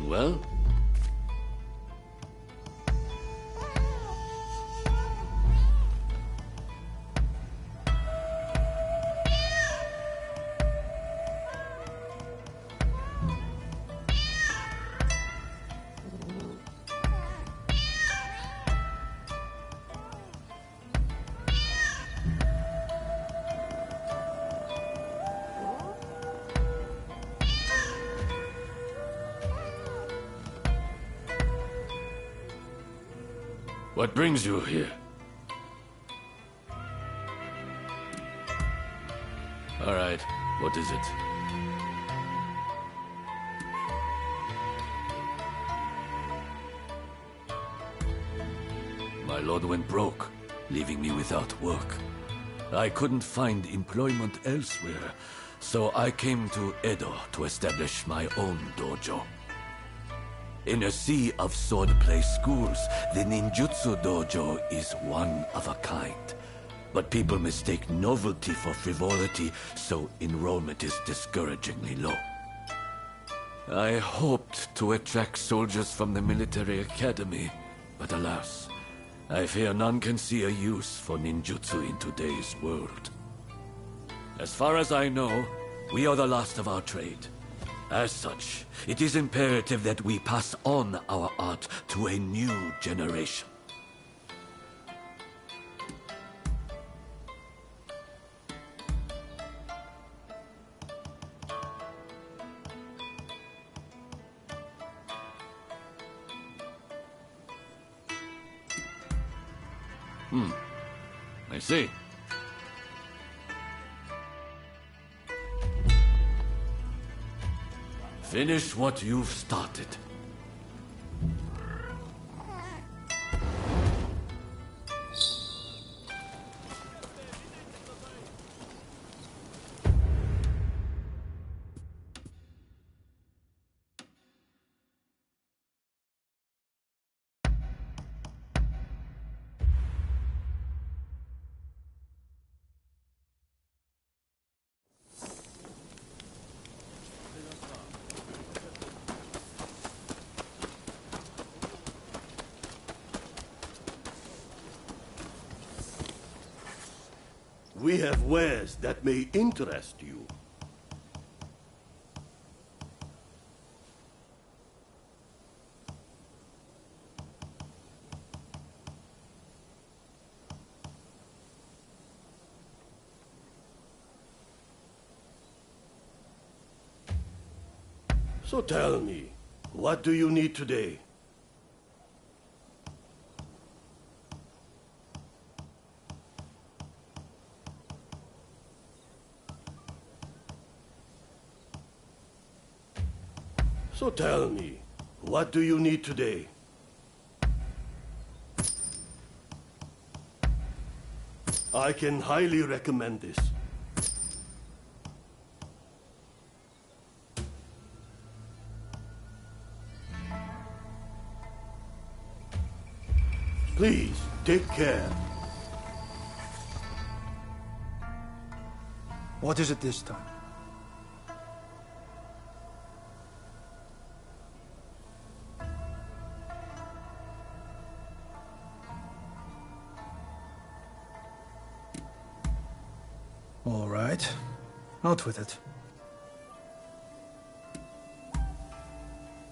Doing well? What brings you here? All right, what is it? My lord went broke, leaving me without work. I couldn't find employment elsewhere, so I came to Edo to establish my own dojo. In a sea of swordplay schools, the ninjutsu dojo is one of a kind. But people mistake novelty for frivolity, so enrollment is discouragingly low. I hoped to attract soldiers from the military academy, but alas, I fear none can see a use for ninjutsu in today's world. As far as I know, we are the last of our trade. As such, it is imperative that we pass on our art to a new generation. I see. Finish what you've started. We have wares that may interest you. So tell me, what do you need today? So tell me, what do you need today? I can highly recommend this. Please, take care. What is it this time? All right. Out with it.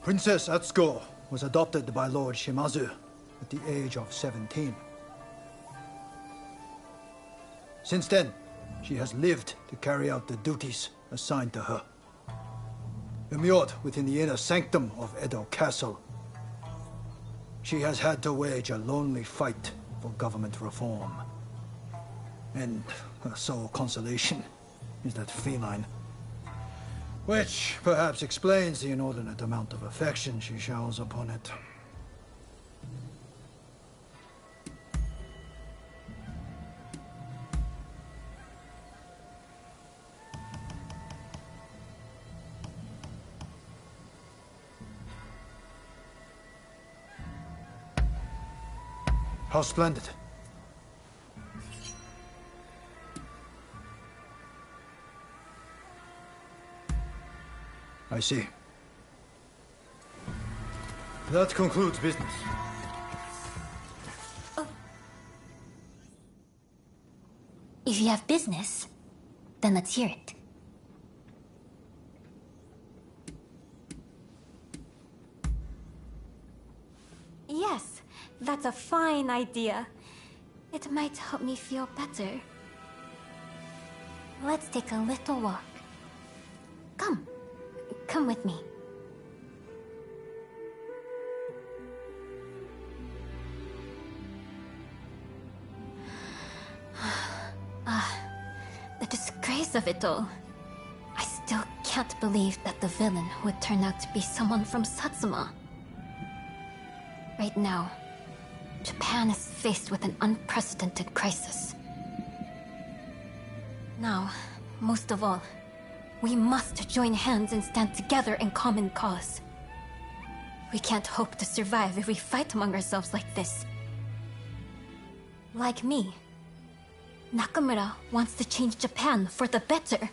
Princess Atsuko was adopted by Lord Shimazu at the age of 17. Since then, she has lived to carry out the duties assigned to her. Immured within the inner sanctum of Edo Castle, she has had to wage a lonely fight for government reform. And her sole consolation is that feline, which perhaps explains the inordinate amount of affection she showers upon it. How splendid. I see. That concludes business. If you have business, then let's hear it. Yes, that's a fine idea. It might help me feel better. Let's take a little walk. Come. Come with me. The disgrace of it all. I still can't believe that the villain would turn out to be someone from Satsuma. Right now, Japan is faced with an unprecedented crisis. Now, most of all, we must join hands and stand together in common cause. We can't hope to survive if we fight among ourselves like this. Like me, Nakamura wants to change Japan for the better.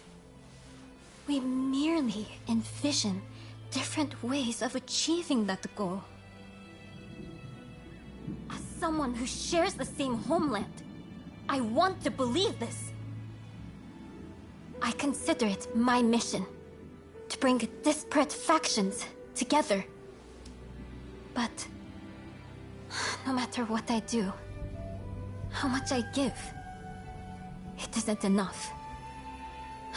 We merely envision different ways of achieving that goal. As someone who shares the same homeland, I want to believe this. I consider it my mission to bring disparate factions together. But no matter what I do, how much I give, it isn't enough.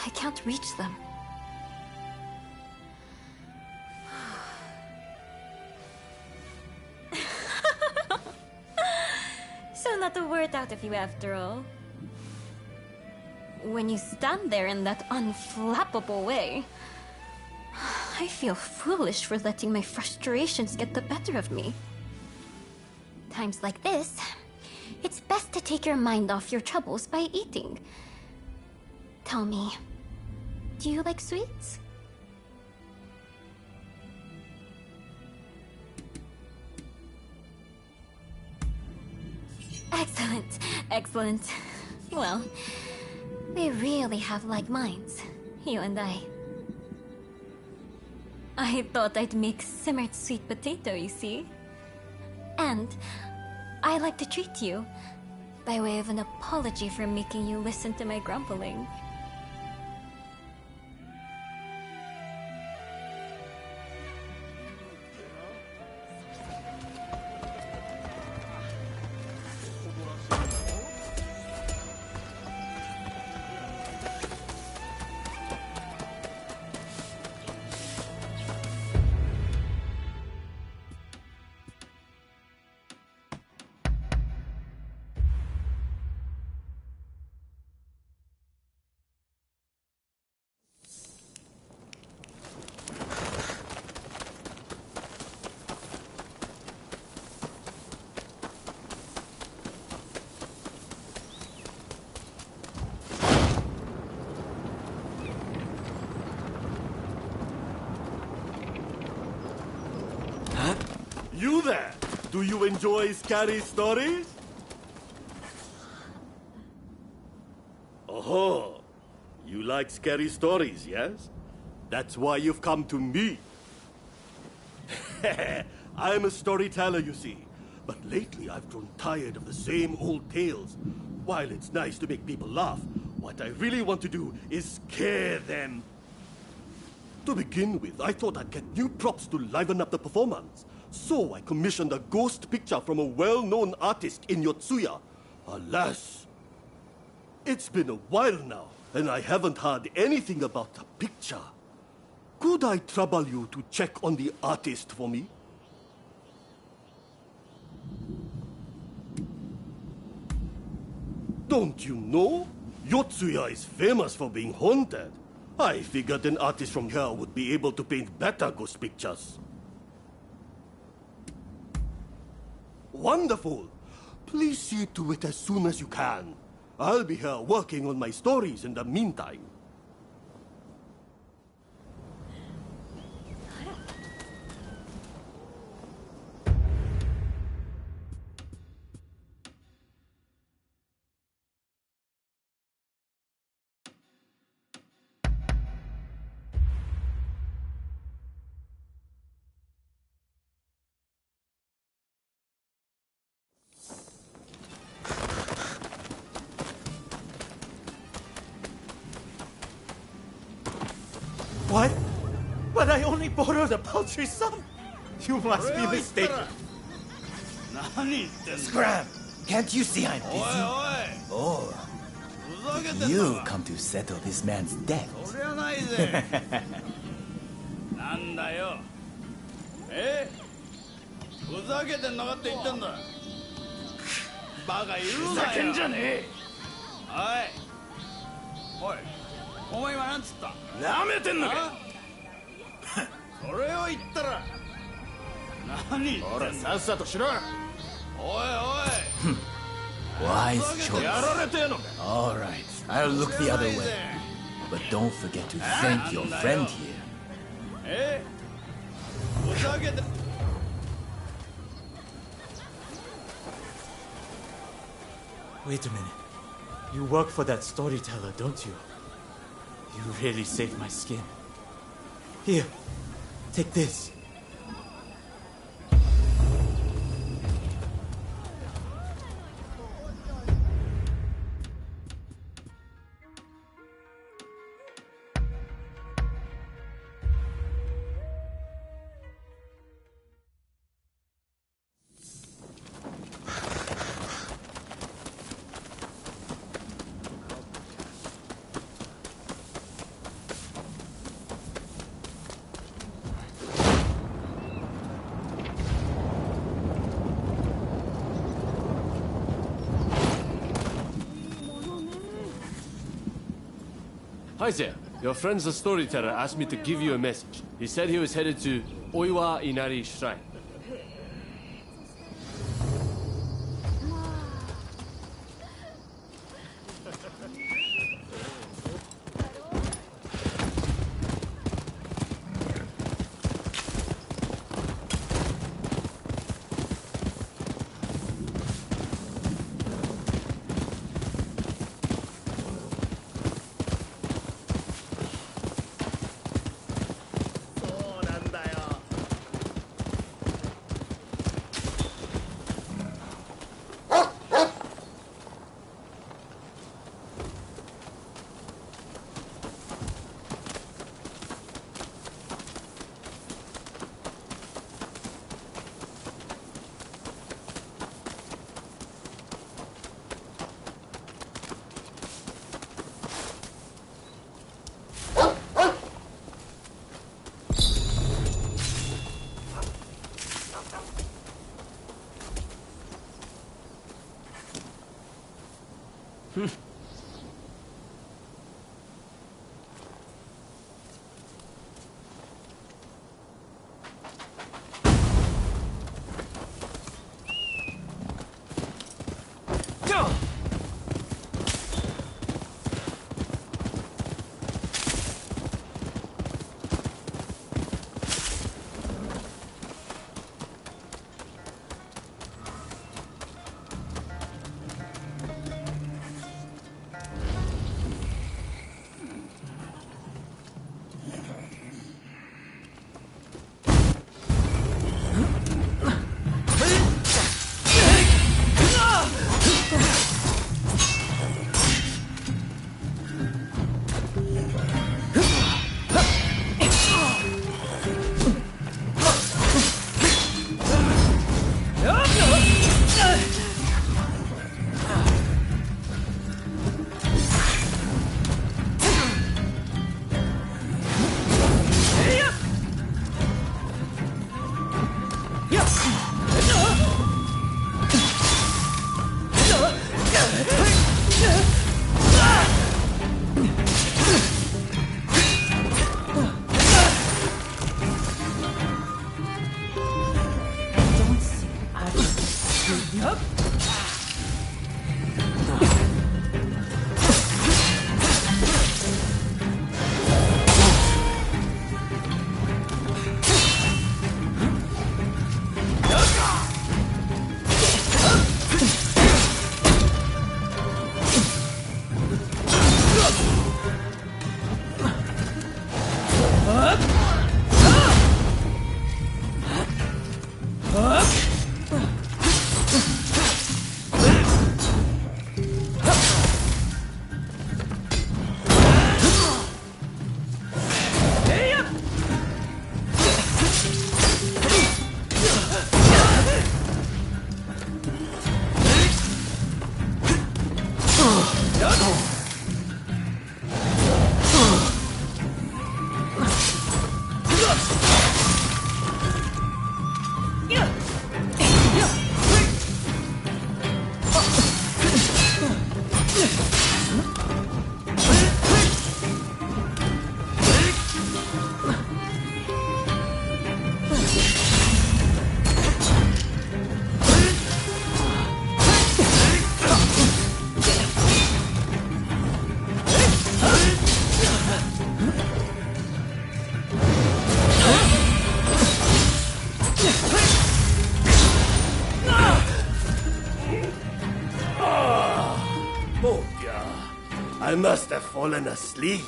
I can't reach them. So not a word out of you after all. When you stand there in that unflappable way, I feel foolish for letting my frustrations get the better of me. Times like this, it's best to take your mind off your troubles by eating. Tell me, do you like sweets? Excellent, excellent. Well, we really have like minds, you and I. I thought I'd make simmered sweet potato, you see? And I like to treat you by way of an apology for making you listen to my grumbling. You there! Do you enjoy scary stories? Oh, you like scary stories, yes? That's why you've come to me. I'm a storyteller, you see. But lately I've grown tired of the same old tales. While it's nice to make people laugh, what I really want to do is scare them. To begin with, I thought I'd get new props to liven up the performance. So I commissioned a ghost picture from a well-known artist in Yotsuya. Alas, it's been a while now, and I haven't heard anything about the picture. Could I trouble you to check on the artist for me? Don't you know? Yotsuya is famous for being haunted. I figured an artist from here would be able to paint better ghost pictures. Wonderful! Please see to it as soon as you can. I'll be here working on my stories in the meantime. What? But I only borrowed a paltry sum. You must be mistaken. Scram! Can't you see I'm busy? Oh, you come to settle this man's debt. なんだよ。ふざけてんのかって言ってんだ。バカ言うなよ。ふざけんじゃねえ。おい。お前今なんつった？なめてんのか。それを言ったら。何言ってんの？ほらさっさとしろ。おいおい。Wise choice. やられてんのか。All right, I'll look the other way. But don't forget to thank your friend here. ふざけて。Wait a minute. You work for that storyteller, don't you? You really saved my skin. Here, take this. Hi there. Your friend's the storyteller asked me to give you a message. He said he was headed to Oiwa Inari Shrine. must have fallen asleep.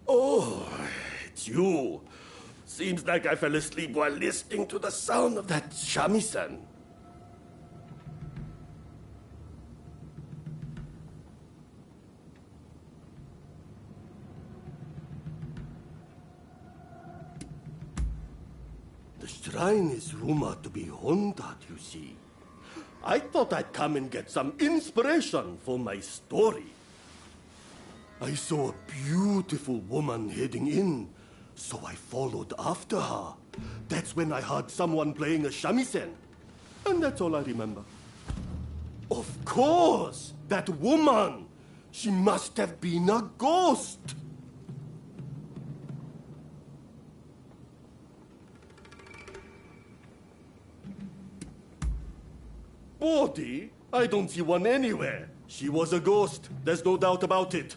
Oh, it's you. Seems like I fell asleep while listening to the sound of that shamisen. The shrine is rumored to be haunted, you see. I thought I'd come and get some inspiration for my story. I saw a beautiful woman heading in, so I followed after her. That's when I heard someone playing a shamisen. And that's all I remember. Of course! That woman! She must have been a ghost! Body? I don't see one anywhere. She was a ghost. There's no doubt about it.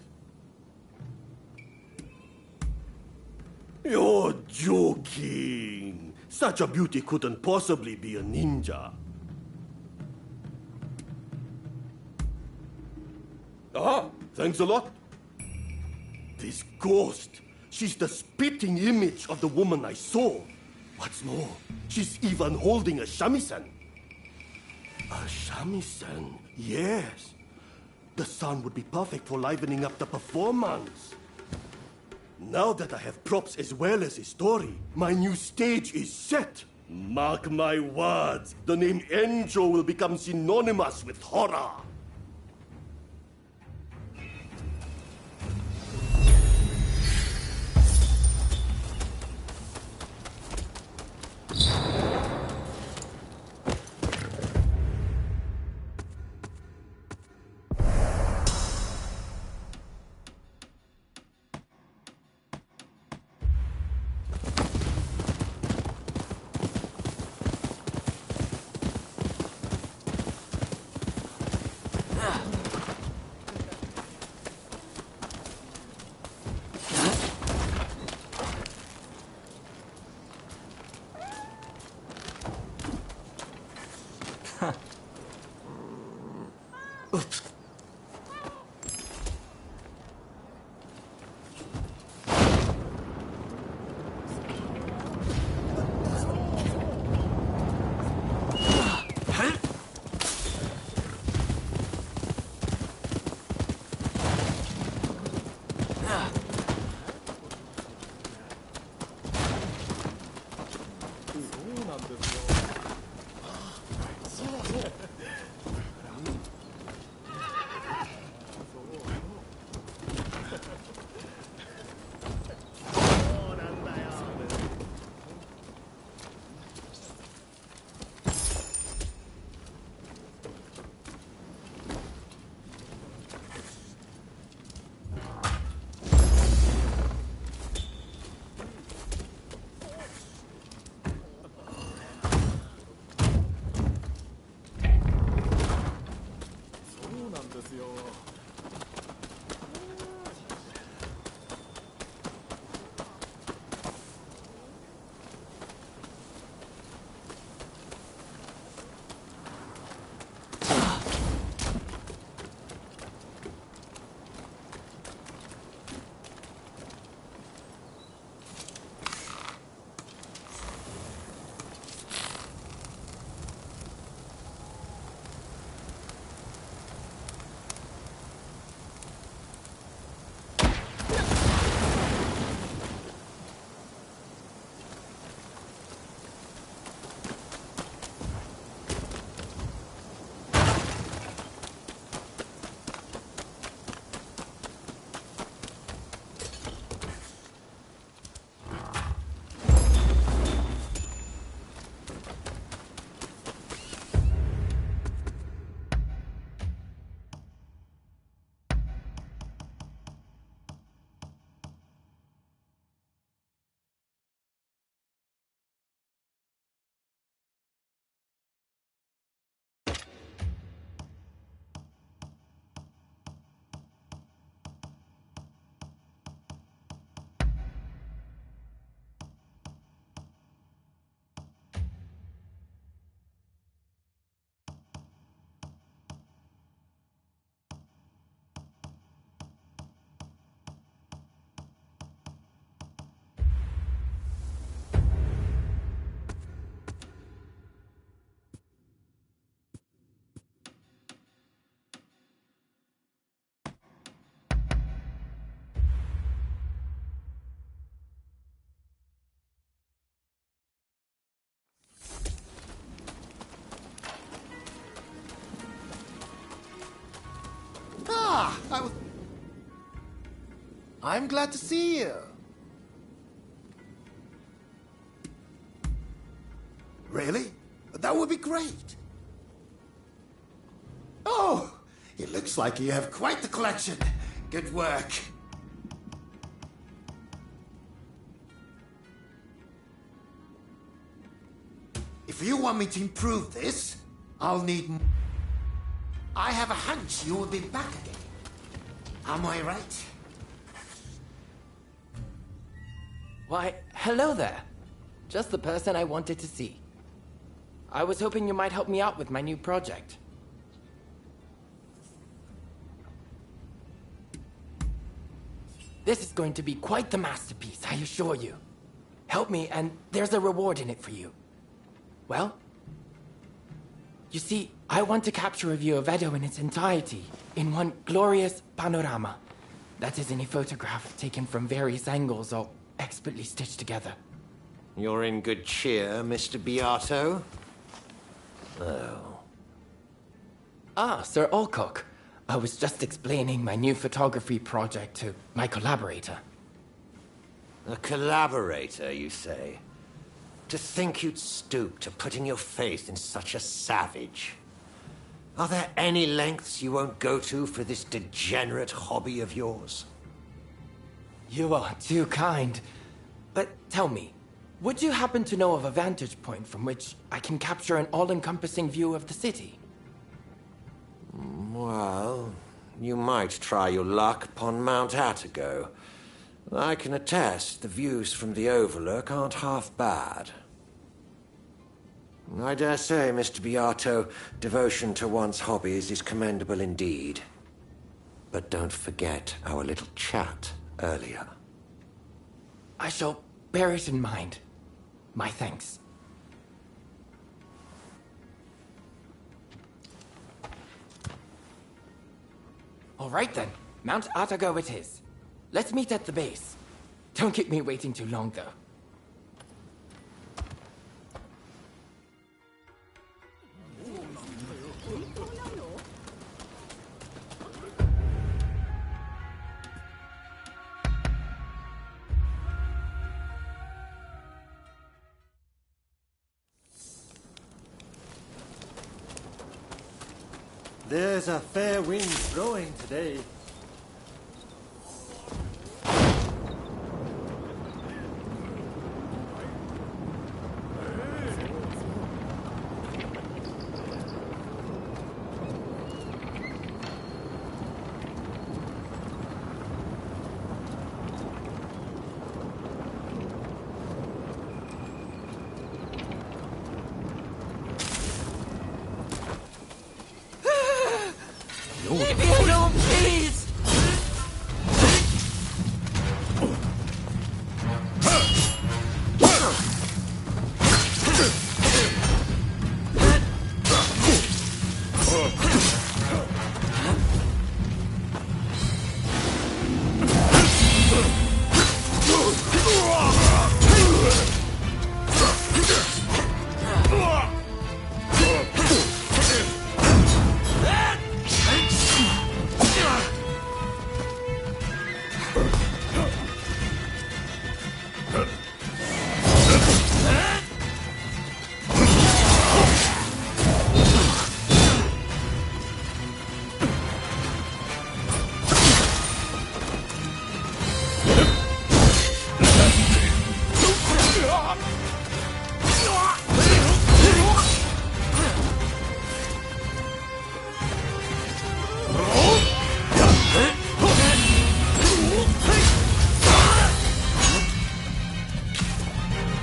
You're joking. Such a beauty couldn't possibly be a ninja. Ah, thanks a lot. This ghost, she's the spitting image of the woman I saw. What's more, she's even holding a shamisen. A shamisen, yes. The sound would be perfect for livening up the performance. Now that I have props as well as a story, my new stage is set. Mark my words, the name Enjo will become synonymous with horror. I'm glad to see you. Really? That would be great. Oh, it looks like you have quite the collection. Good work. If you want me to improve this, I'll need... I have a hunch you will be back again. Am I right? Why, hello there. Just the person I wanted to see. I was hoping you might help me out with my new project. This is going to be quite the masterpiece, I assure you. Help me, and there's a reward in it for you. Well, you see, I want to capture a view of Edo in its entirety, in one glorious panorama. That is in a photograph taken from various angles, all expertly stitched together. You're in good cheer, Mr. Beato. Oh. Ah, Sir Alcock. I was just explaining my new photography project to my collaborator. A collaborator, you say? To think you'd stoop to putting your faith in such a savage. Are there any lengths you won't go to for this degenerate hobby of yours? You are too kind. But tell me, would you happen to know of a vantage point from which I can capture an all-encompassing view of the city? Well, you might try your luck upon Mount Attigo. I can attest the views from the Overlook aren't half bad. I dare say, Mr. Beato, devotion to one's hobbies is commendable indeed. But don't forget our little chat earlier. I shall bear it in mind. My thanks. All right then, Mount Atago it is. Let's meet at the base. Don't keep me waiting too long, though. There's a fair wind blowing today. Leave me alone, please!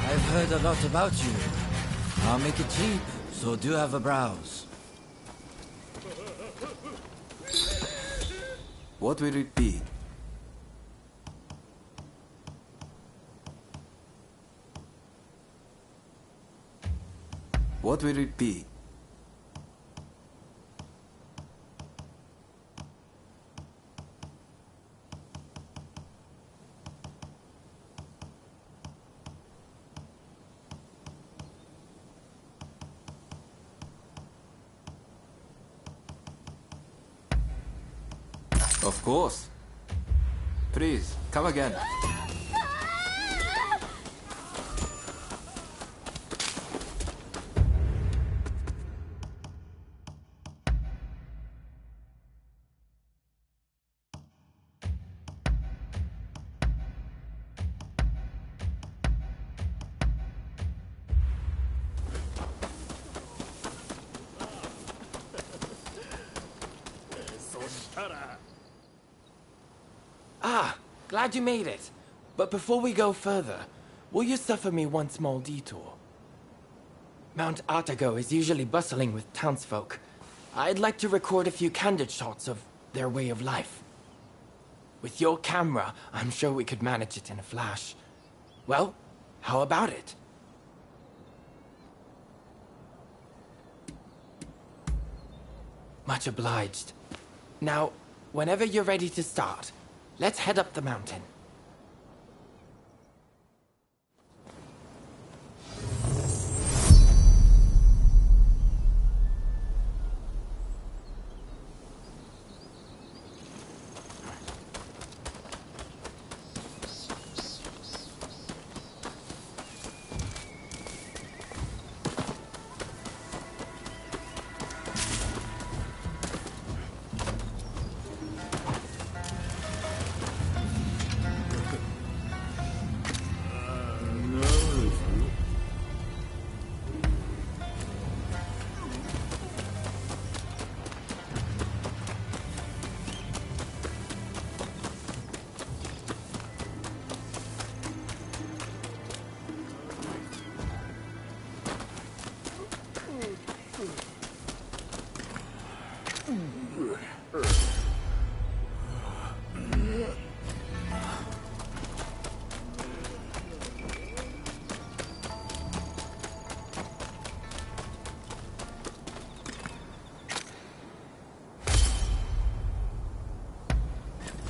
I've heard a lot about you. I'll make it cheap, so do have a browse. What will it be? What will it be? Of course. Please, come again. Ah, glad you made it. But before we go further, will you suffer me one small detour? Mount Atago is usually bustling with townsfolk. I'd like to record a few candid shots of their way of life. With your camera, I'm sure we could manage it in a flash. Well, how about it? Much obliged. Now, whenever you're ready to start, let's head up the mountain.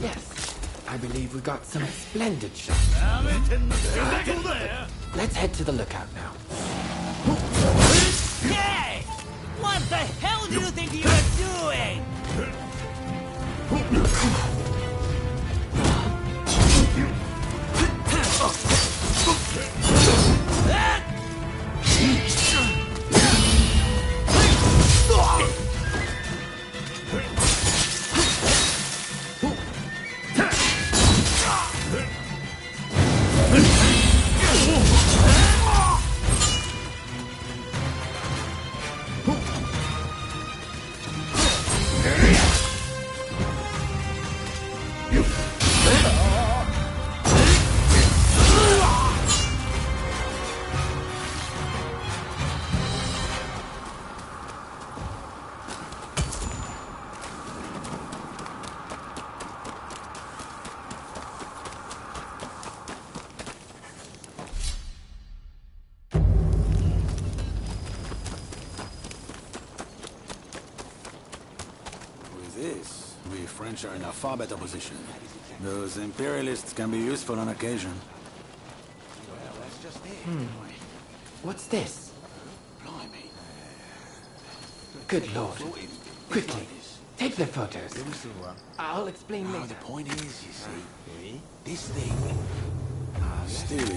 Yes, I believe we got some splendid shots. Let's head to the lookout now. Hey! What the hell do you think you are doing? This, we French are in a far better position. Those imperialists can be useful on occasion. What's this? Good lord. Quickly, take the photos. I'll explain later. The point is, you see, this thing. Still,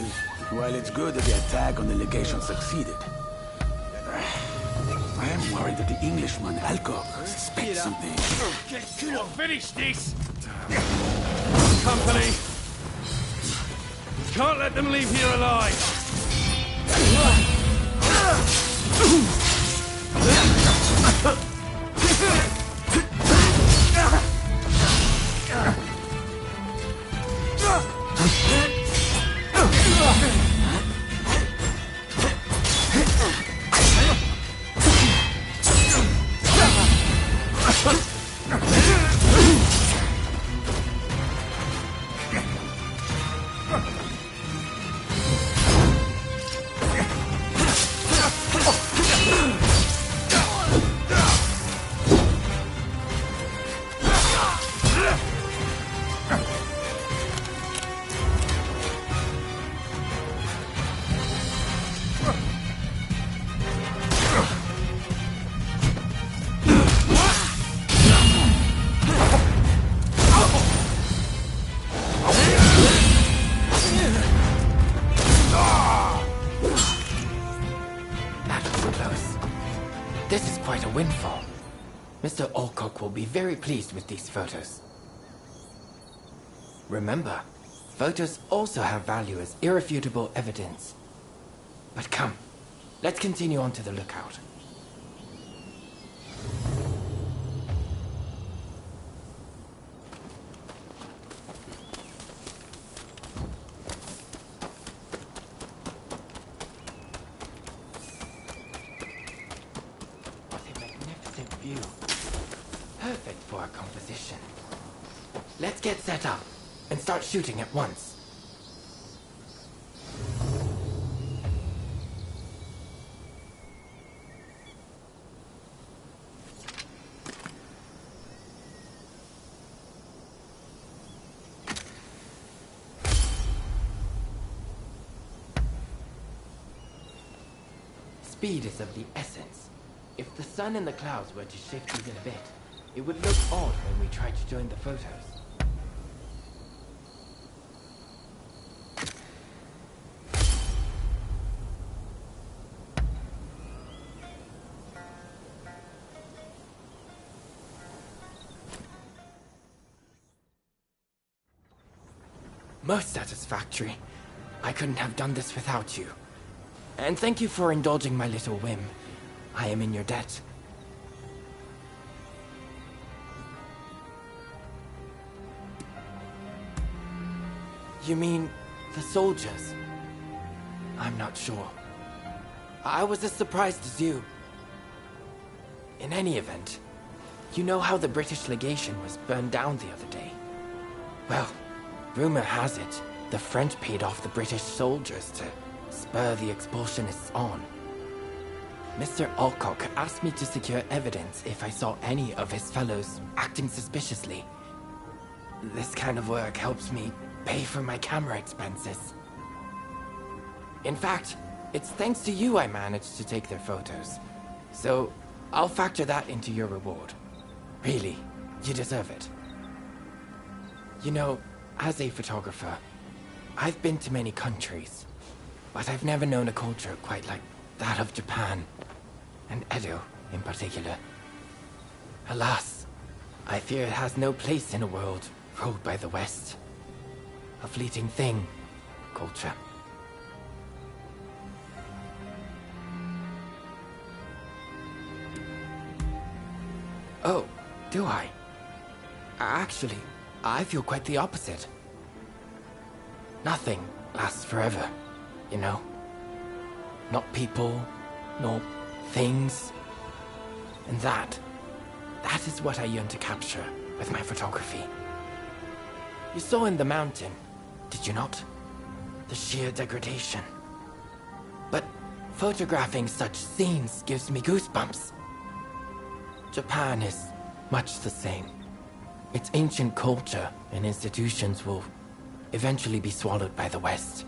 while it's good that the attack on the legation succeeded, I am worried that the Englishman, Alcock, suspects something. Finish this! Company! Can't let them leave here alive! windfall. Mr. Alcock will be very pleased with these photos. Remember, photos also have value as irrefutable evidence. But come, let's continue on to the lookout. What a magnificent view. Perfect for a composition. Let's get set up and start shooting at once. Speed is of the essence. If the sun and the clouds were to shift even a bit, it would look odd when we try to join the photos. Most satisfactory. I couldn't have done this without you. And thank you for indulging my little whim. I am in your debt. You mean the soldiers? I'm not sure. I was as surprised as you. In any event, you know how the British legation was burned down the other day? Well, rumor has it, the French paid off the British soldiers to spur the expulsionists on. Mr. Alcock asked me to secure evidence if I saw any of his fellows acting suspiciously. This kind of work helps me pay for my camera expenses. In fact, it's thanks to you I managed to take their photos. So, I'll factor that into your reward. Really, you deserve it. You know, as a photographer, I've been to many countries, but I've never known a culture quite like that of Japan, and Edo in particular. Alas, I fear it has no place in a world ruled by the West. A fleeting thing, culture. Oh, do I? Actually, I feel quite the opposite. Nothing lasts forever, you know? Not people, nor things. And that is what I yearn to capture with my photography. You saw in the mountain, did you not? The sheer degradation. But photographing such scenes gives me goosebumps. Japan is much the same. Its ancient culture and institutions will eventually be swallowed by the West.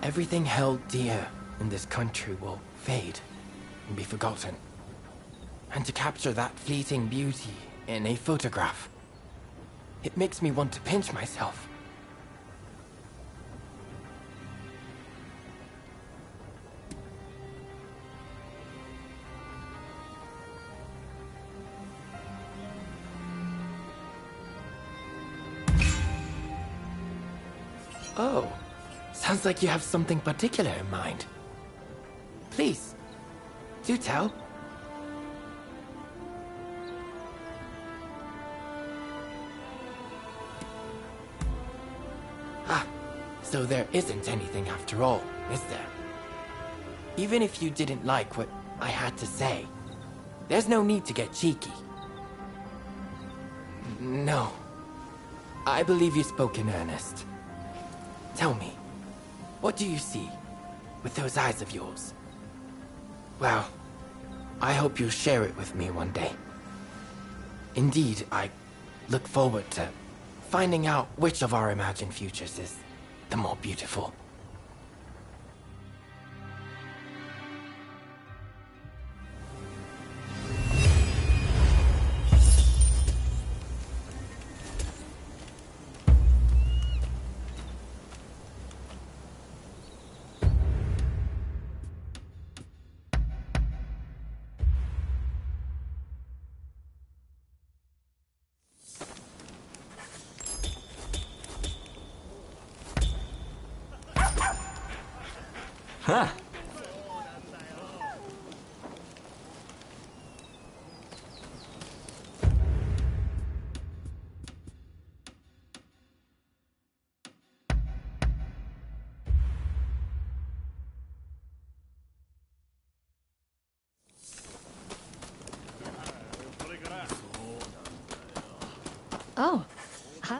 Everything held dear in this country will fade and be forgotten. And to capture that fleeting beauty in a photograph, it makes me want to pinch myself. Oh, sounds like you have something particular in mind. Please, do tell. Ah, so there isn't anything after all, is there? Even if you didn't like what I had to say, there's no need to get cheeky. No, I believe you spoke in earnest. Tell me, what do you see with those eyes of yours? Well, I hope you'll share it with me one day. Indeed, I look forward to finding out which of our imagined futures is the more beautiful. Oh. Huh?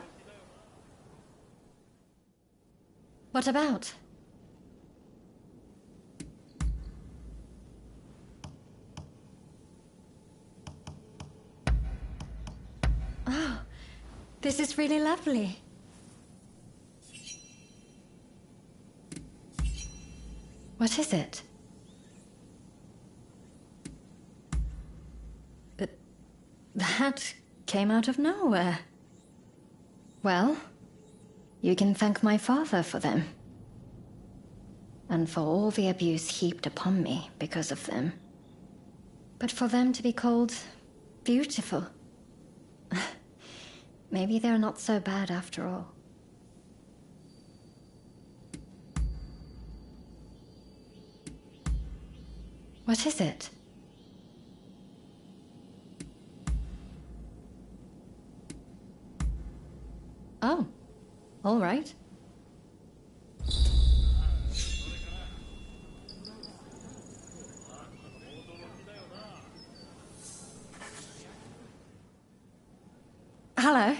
What about? Oh, this is really lovely. What is it? That came out of nowhere. Well, you can thank my father for them. And for all the abuse heaped upon me because of them. But for them to be called beautiful, maybe they're not so bad after all. What is it? Oh, all right. Hello.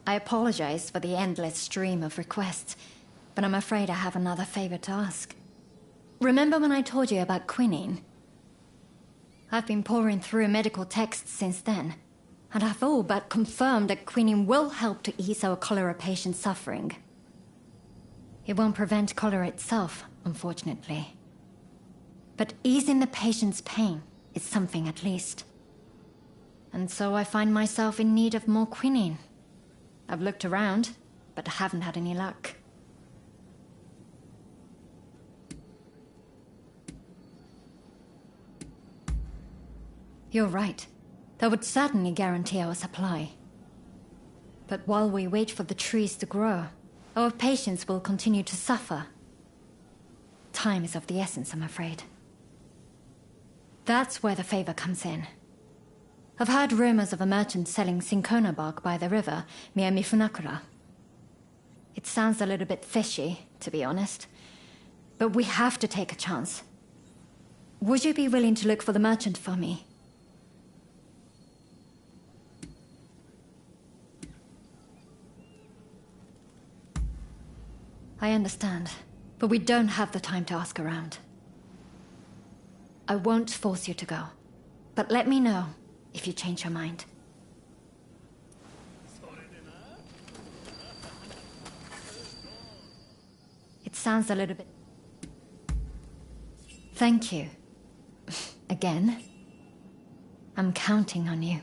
I apologize for the endless stream of requests, but I'm afraid I have another favor to ask. Remember when I told you about quinine? I've been poring through medical texts since then, and I've all but confirmed that quinine will help to ease our cholera patient's suffering. It won't prevent cholera itself, unfortunately. But easing the patient's pain is something at least. And so I find myself in need of more quinine. I've looked around, but haven't had any luck. You're right. That would certainly guarantee our supply. But while we wait for the trees to grow, our patients will continue to suffer. Time is of the essence, I'm afraid. That's where the favor comes in. I've heard rumors of a merchant selling cinchona bark by the river near Mifunakura. It sounds a little bit fishy, to be honest. But we have to take a chance. Would you be willing to look for the merchant for me? I understand, but we don't have the time to ask around. I won't force you to go, but let me know if you change your mind. It sounds a little bit... Thank you. Again. I'm counting on you.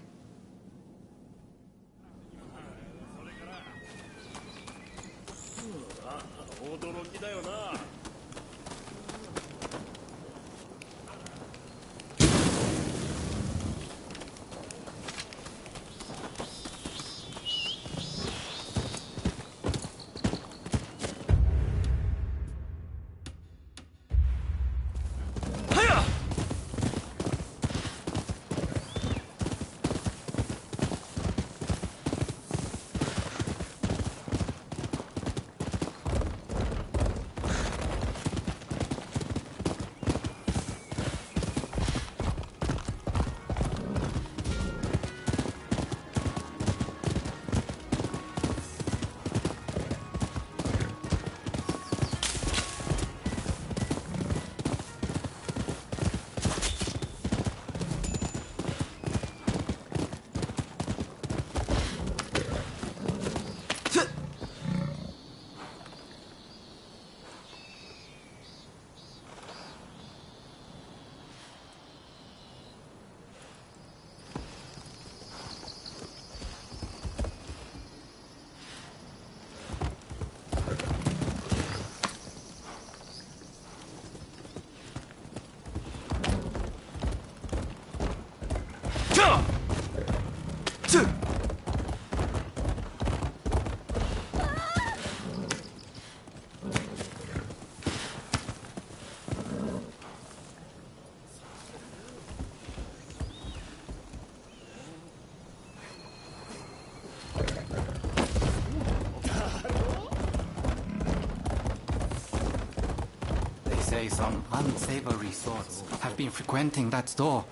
say some unsavory sorts have been frequenting that store.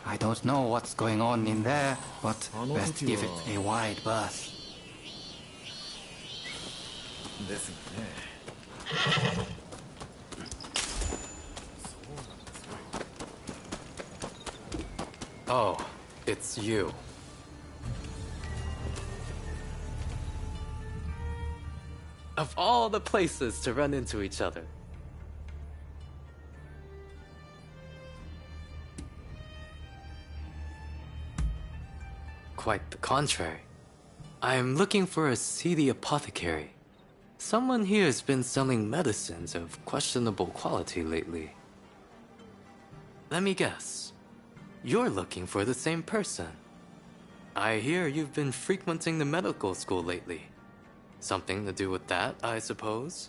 I don't know what's going on in there, but best give it a wide berth. Oh, it's you. Of all the places to run into each other. Quite the contrary. I'm looking for a seedy apothecary. Someone here has been selling medicines of questionable quality lately. Let me guess. You're looking for the same person. I hear you've been frequenting the medical school lately. Something to do with that, I suppose?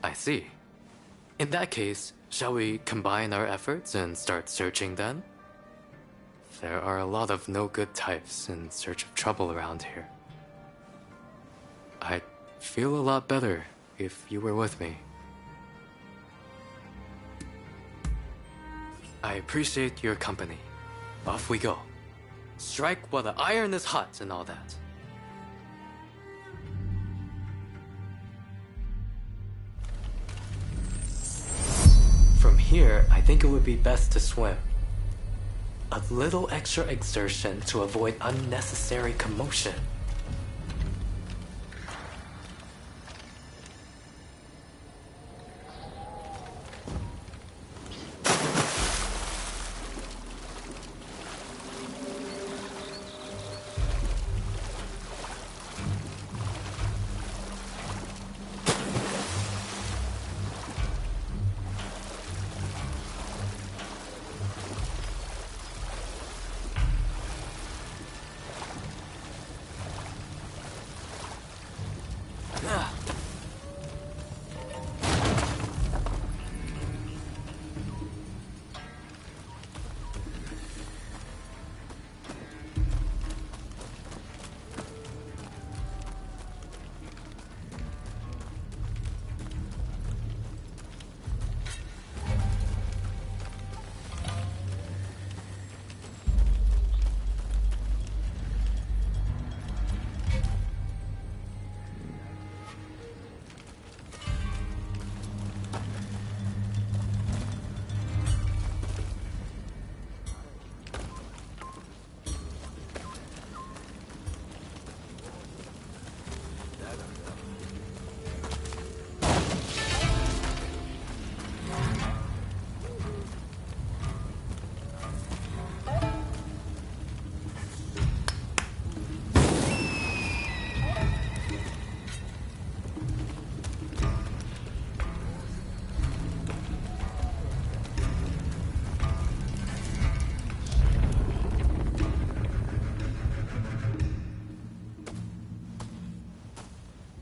I see. In that case, shall we combine our efforts and start searching then? There are a lot of no-good types in search of trouble around here. I'd feel a lot better if you were with me. I appreciate your company. Off we go. Strike while the iron is hot and all that. From here, I think it would be best to swim. A little extra exertion to avoid unnecessary commotion.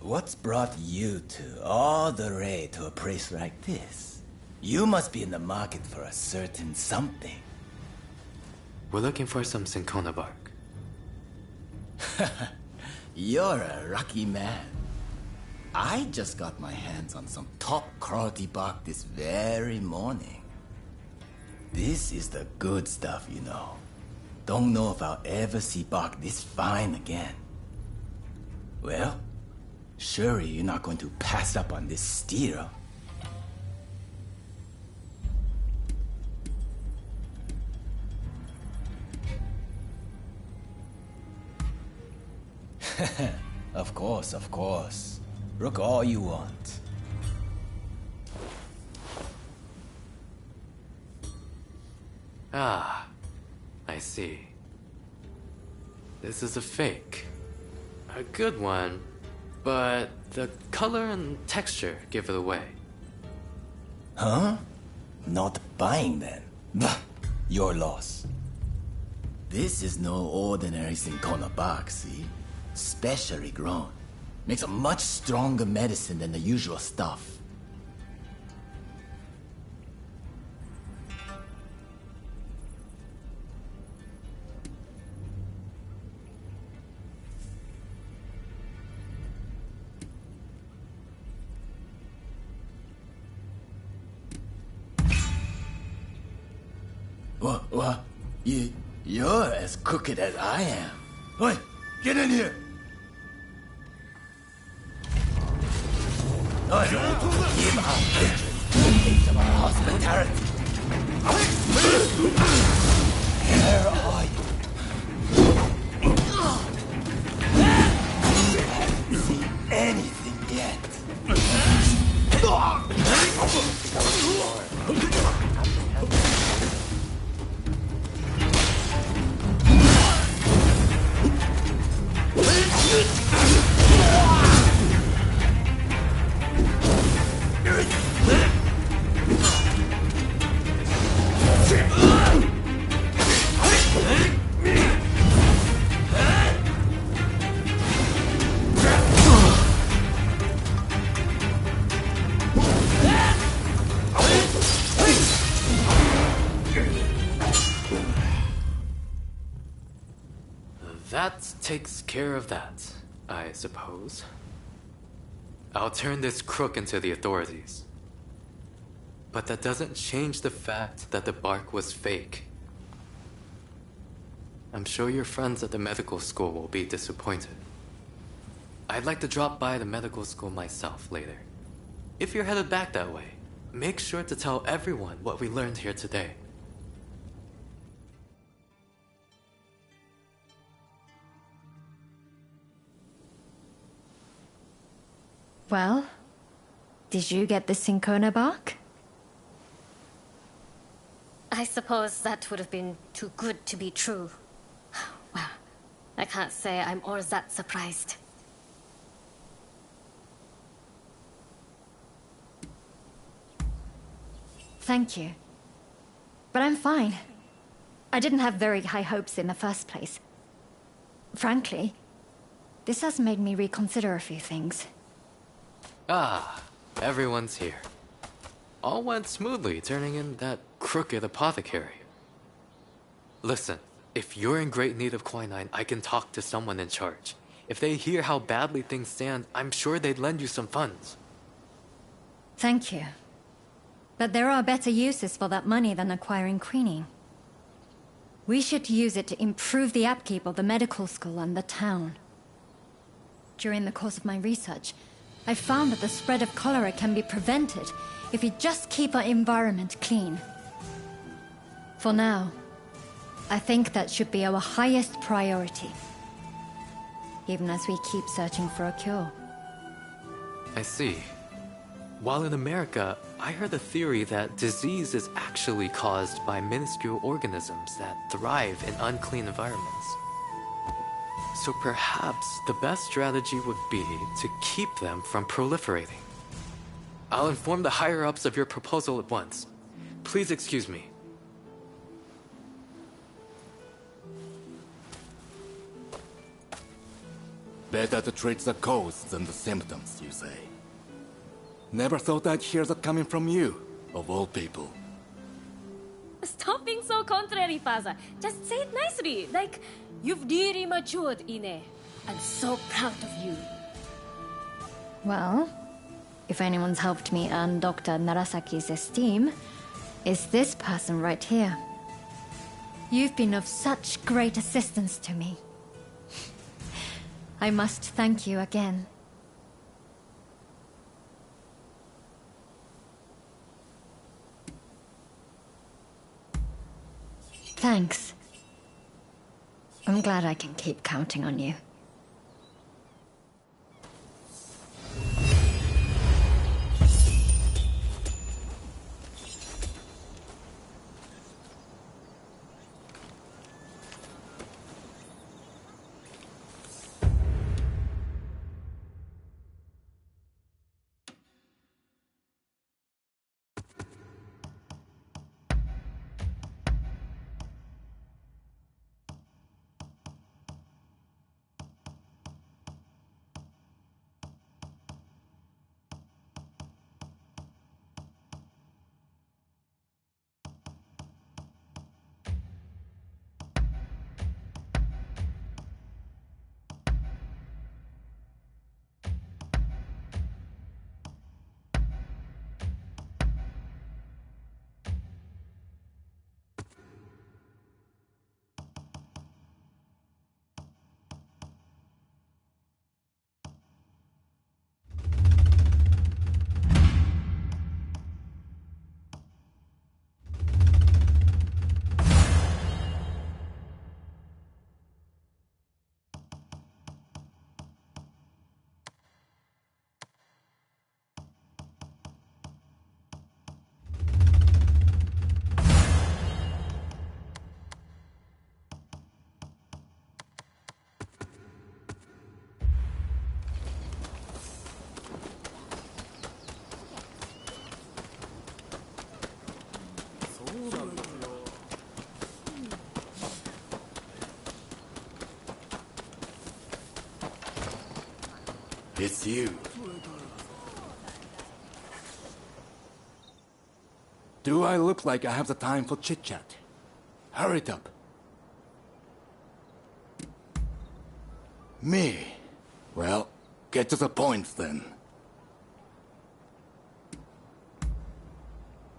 What's brought you to all the way to a place like this? You must be in the market for a certain something. We're looking for some cinchona bark. You're a lucky man. I just got my hands on some top quality bark this very morning. This is the good stuff, you know. Don't know if I'll ever see bark this fine again. Well, surely you're not going to pass up on this steal. Of course, of course. Look all you want. Ah, I see. This is a fake. A good one, but the color and texture give it away. Huh? Not buying then? Bah, your loss. This is no ordinary cinchona bark, see? Specially grown. Makes a much stronger medicine than the usual stuff. What? You're as crooked as I am. Oi, get in here! Oi, give our patrons a taste of our hospitality. Where are you? Haven't seen anything yet. That takes care of that, I suppose. I'll turn this crook into the authorities. But that doesn't change the fact that the bark was fake. I'm sure your friends at the medical school will be disappointed. I'd like to drop by the medical school myself later. If you're headed back that way, make sure to tell everyone what we learned here today. Well, did you get the Cinchona bark? I suppose that would have been too good to be true. Well, I can't say I'm all that surprised. Thank you. But I'm fine. I didn't have very high hopes in the first place. Frankly, this has made me reconsider a few things. Ah, everyone's here. All went smoothly turning in that crooked apothecary. Listen, if you're in great need of quinine, I can talk to someone in charge. If they hear how badly things stand, I'm sure they'd lend you some funds. Thank you. But there are better uses for that money than acquiring quinine. We should use it to improve the upkeep of the medical school and the town. During the course of my research, I found that the spread of cholera can be prevented if we just keep our environment clean. For now, I think that should be our highest priority, even as we keep searching for a cure. I see. While in America, I heard the theory that disease is actually caused by minuscule organisms that thrive in unclean environments. So perhaps the best strategy would be to keep them from proliferating. I'll inform the higher-ups of your proposal at once. Please excuse me. Better to treat the cause than the symptoms, you say. Never thought I'd hear that coming from you, of all people. Stop being so contrary, Father. Just say it nicely. Like, you've really matured, Ine. I'm so proud of you. Well, if anyone's helped me earn Dr. Narasaki's esteem, it's this person right here. You've been of such great assistance to me. I must thank you again. Thanks. I'm glad I can keep counting on you. It's you. Do I look like I have the time for chit-chat? Hurry it up. Me? Well, get to the point then.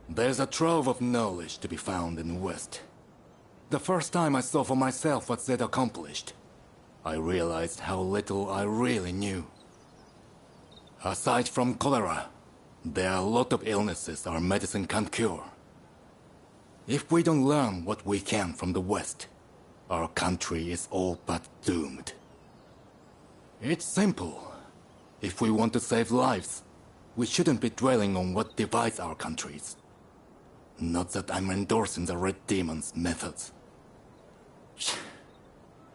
There's a trove of knowledge to be found in the West. The first time I saw for myself what they'd accomplished, I realized how little I really knew. Aside from cholera, there are a lot of illnesses our medicine can't cure. If we don't learn what we can from the West, our country is all but doomed. It's simple. If we want to save lives, we shouldn't be dwelling on what divides our countries. Not that I'm endorsing the Red Demon's methods.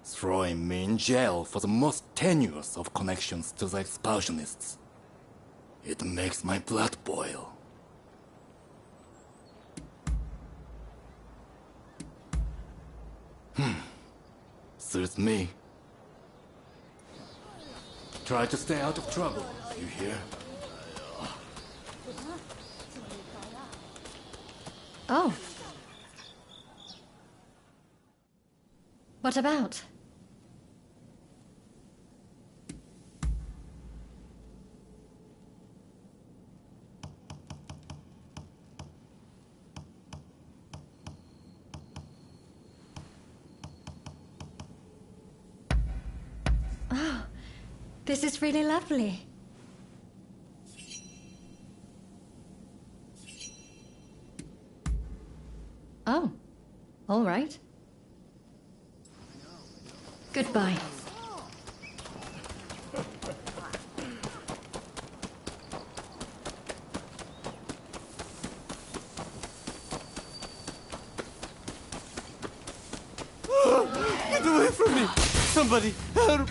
Throwing me in jail for the most tenuous of connections to the expulsionists. It makes my blood boil. Suits me. Try to stay out of trouble, you hear? Oh. What about? Oh, this is really lovely. Oh, all right. Goodbye. Get away from me! Somebody, help!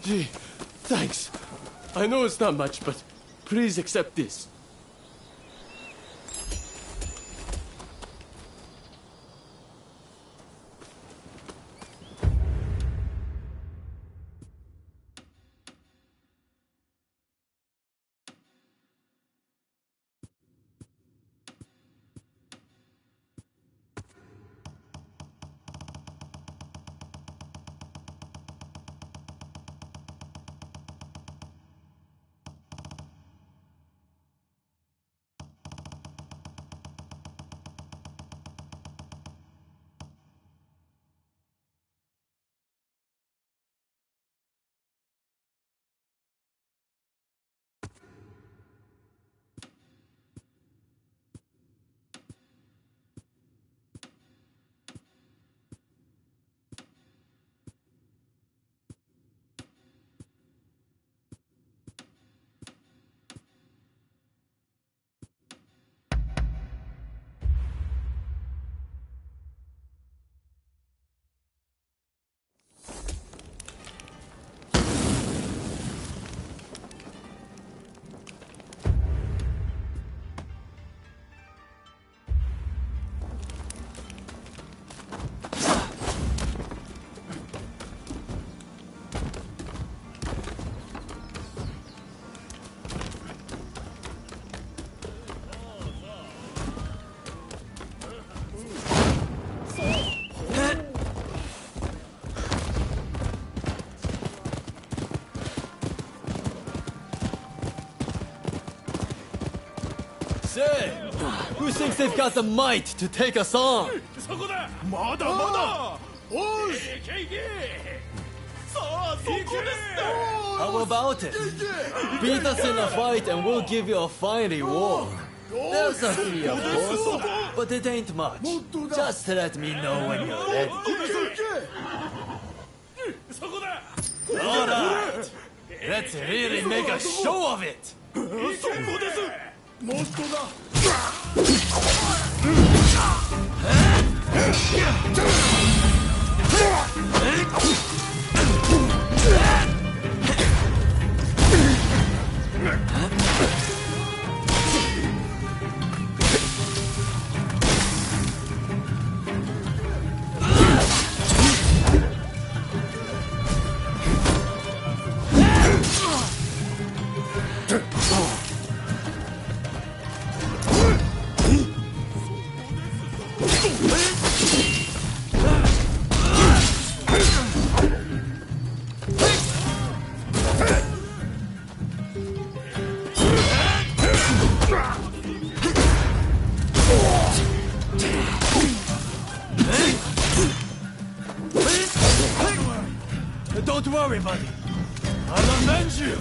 Gee, thanks. I know it's not much, but please accept this. Say, who thinks they've got the might to take us on? そこだまだまだおい行け行けさあそこですね How about it? Beat us in a fight and we'll give you a fine reward. There's a fee, of course, but it ain't much. Just let me know when you're ready. そこだ All right. Let's really make a show of it. そこですもっとだ Don't worry, buddy. I'll avenge you.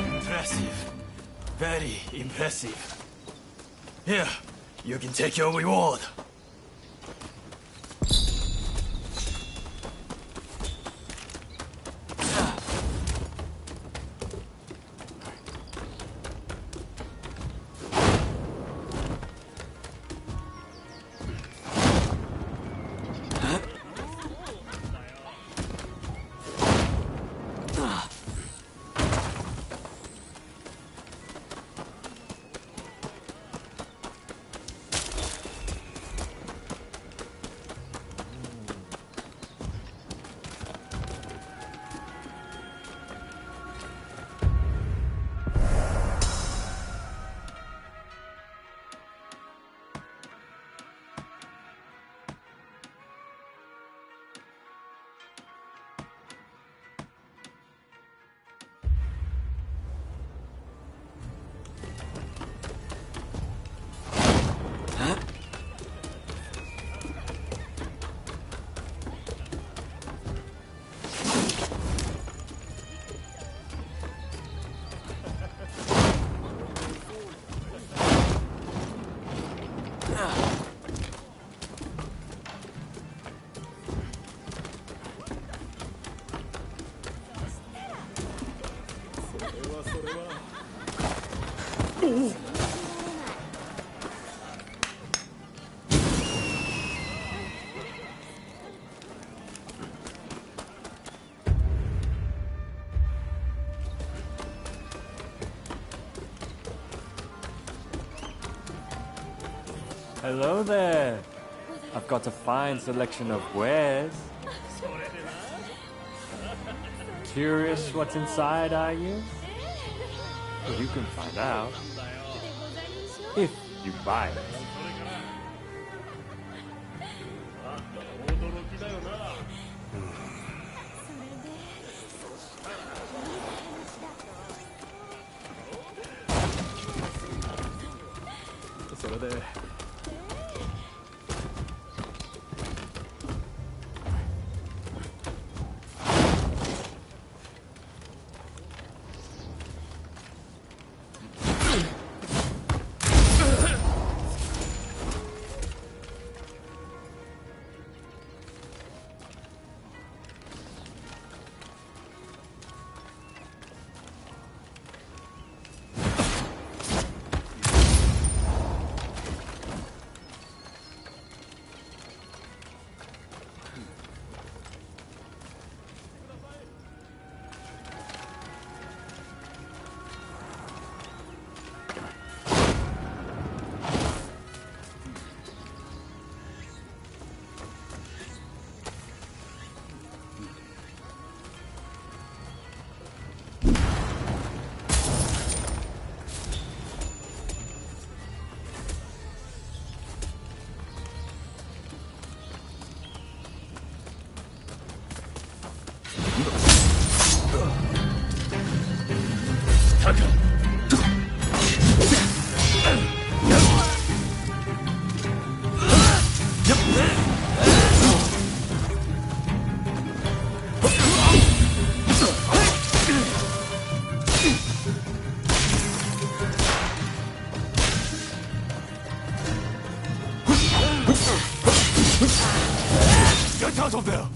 Impressive. Very impressive. Here, you can take your reward. Hello there. I've got a fine selection of wares. Curious what's inside, are you? Well, you can find out. If you buy it. there. Get out of there!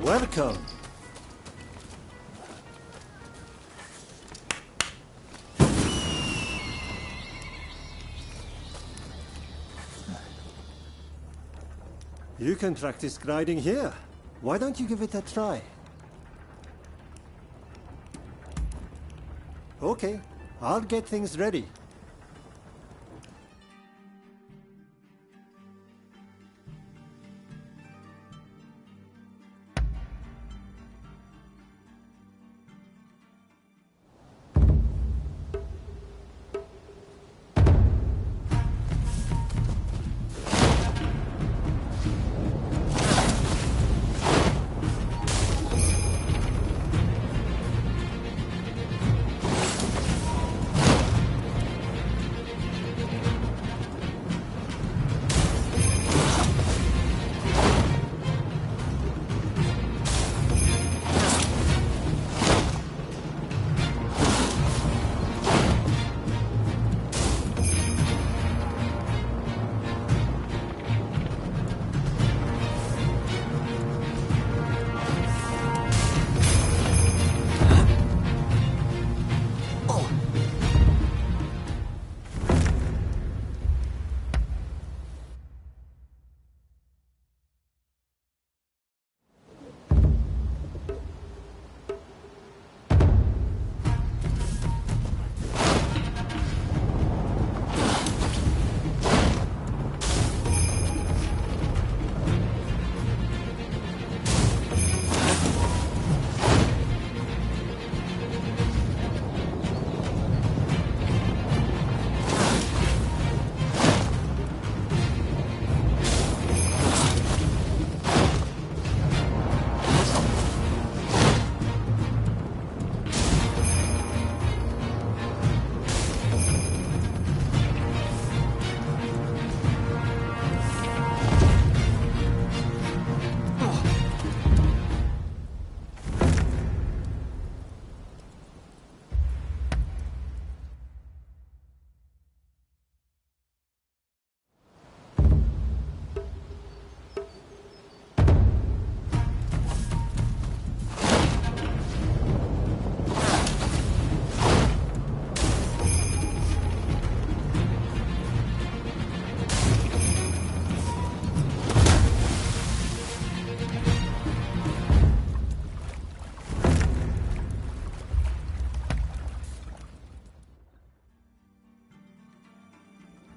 Welcome. You can practice gliding here. Why don't you give it a try? Okay, I'll get things ready.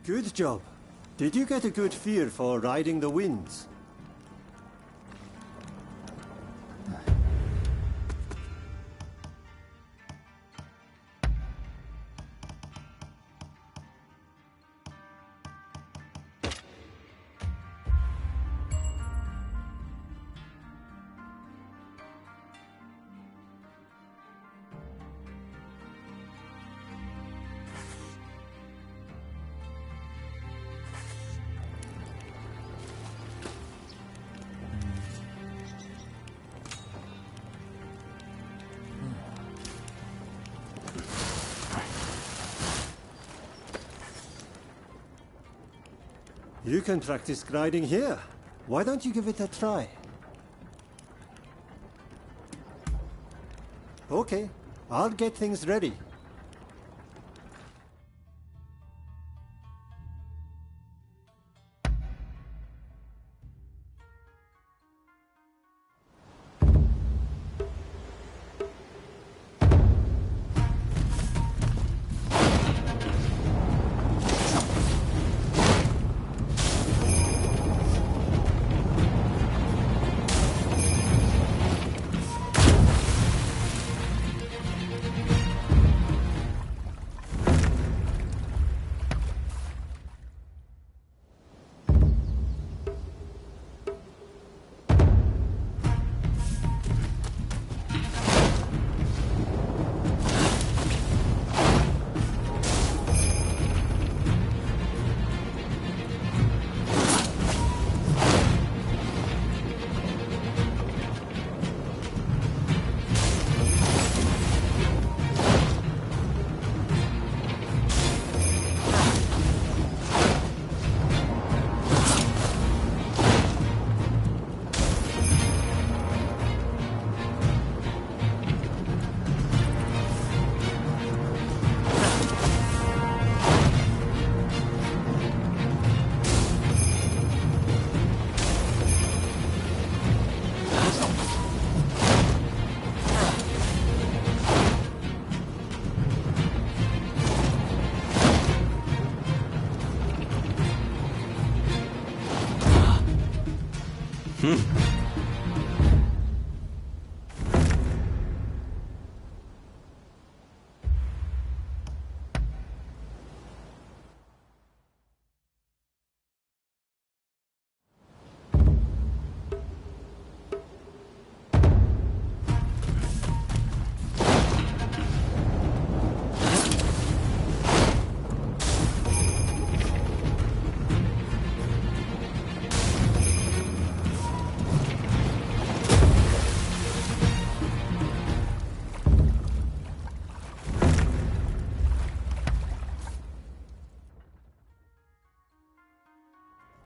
Good job. Did you get a good feel for riding the winds? You can practice gliding here. Why don't you give it a try? Okay, I'll get things ready.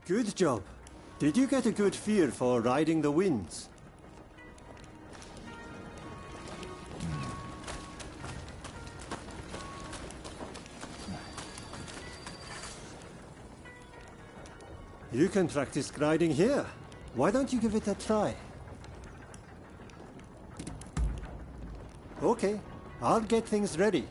Good job. Did you get a good feel for riding the winds? You can practice gliding here. Why don't you give it a try? Okay, I'll get things ready.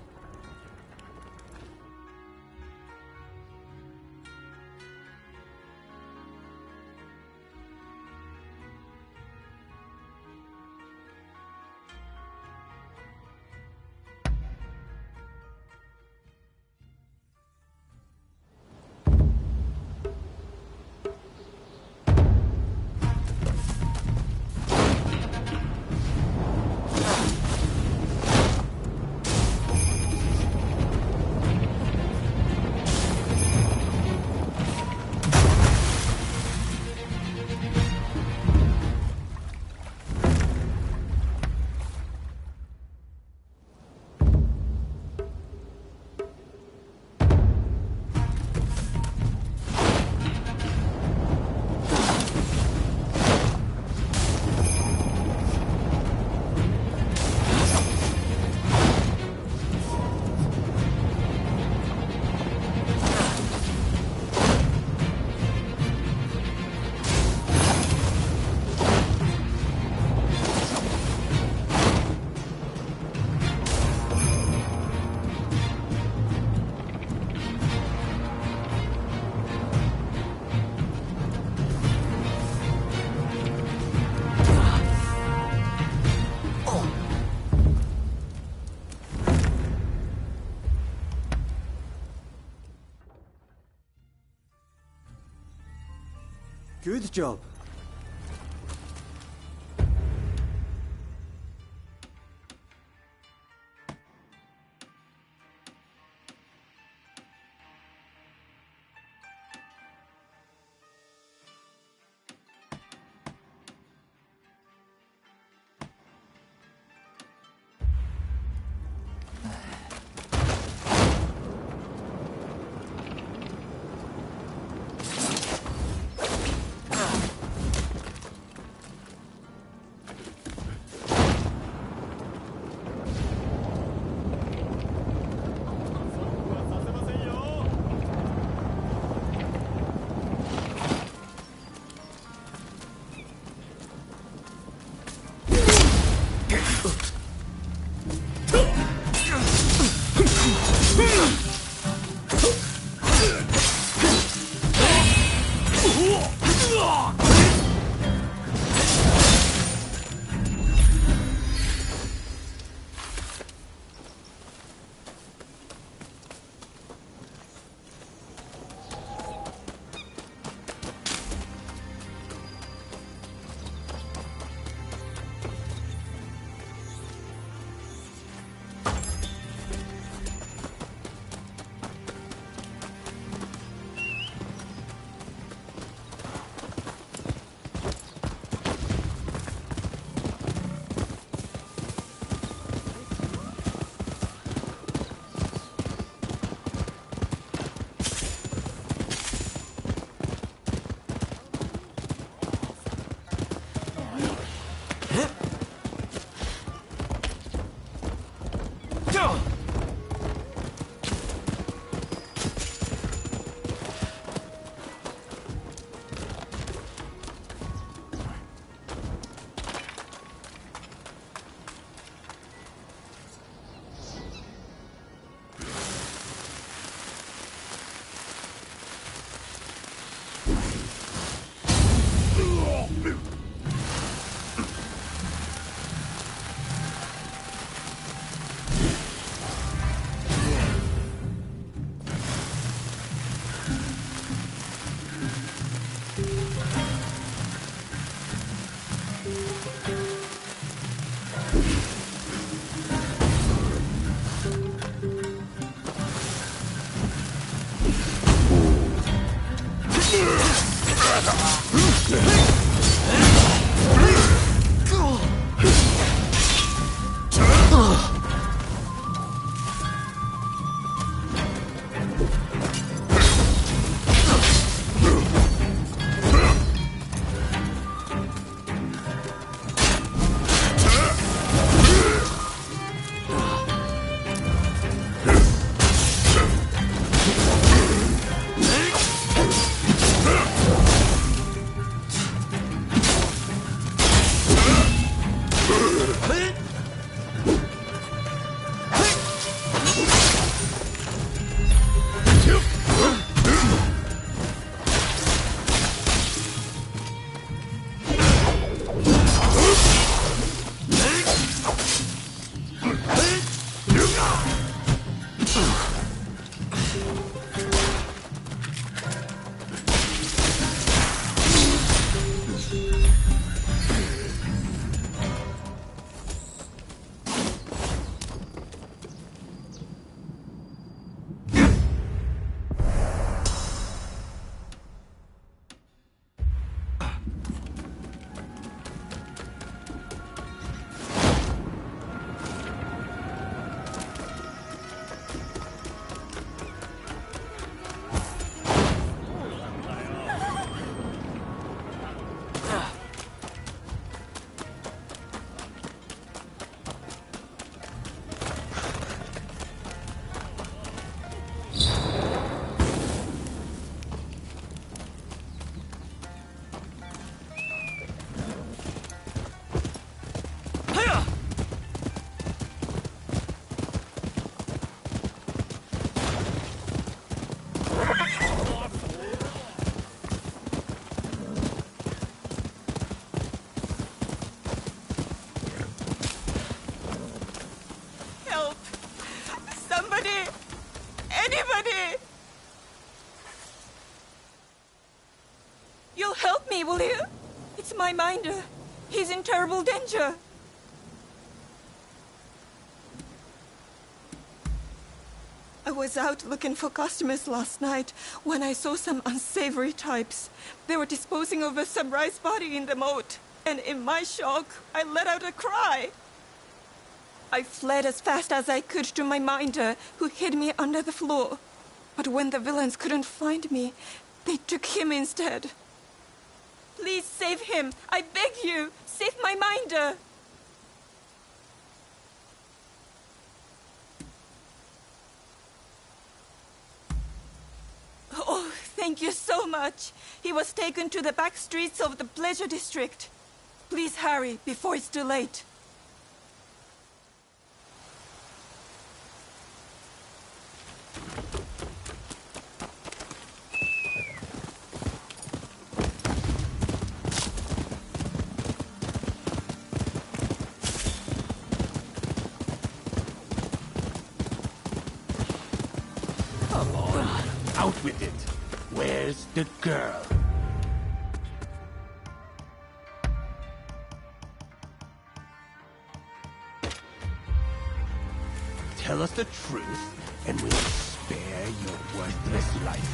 Good job. Will you? It's my minder. He's in terrible danger. I was out looking for customers last night when I saw some unsavory types. They were disposing of a sunrise body in the moat, and in my shock, I let out a cry. I fled as fast as I could to my minder, who hid me under the floor. But when the villains couldn't find me, they took him instead. Please save him. I beg you. Save my minder. Oh, thank you so much. He was taken to the back streets of the pleasure district. Please hurry before it's too late. Out with it. Where's the girl? Tell us the truth, and we'll spare your worthless life.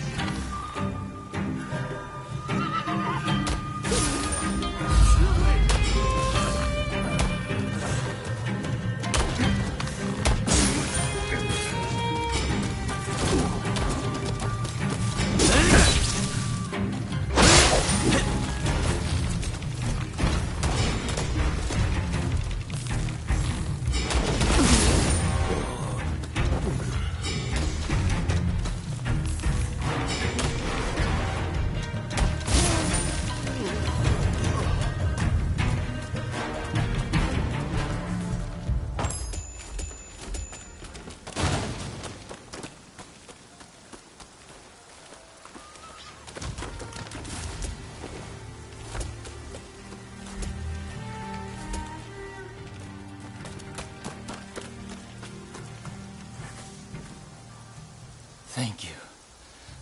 Thank you.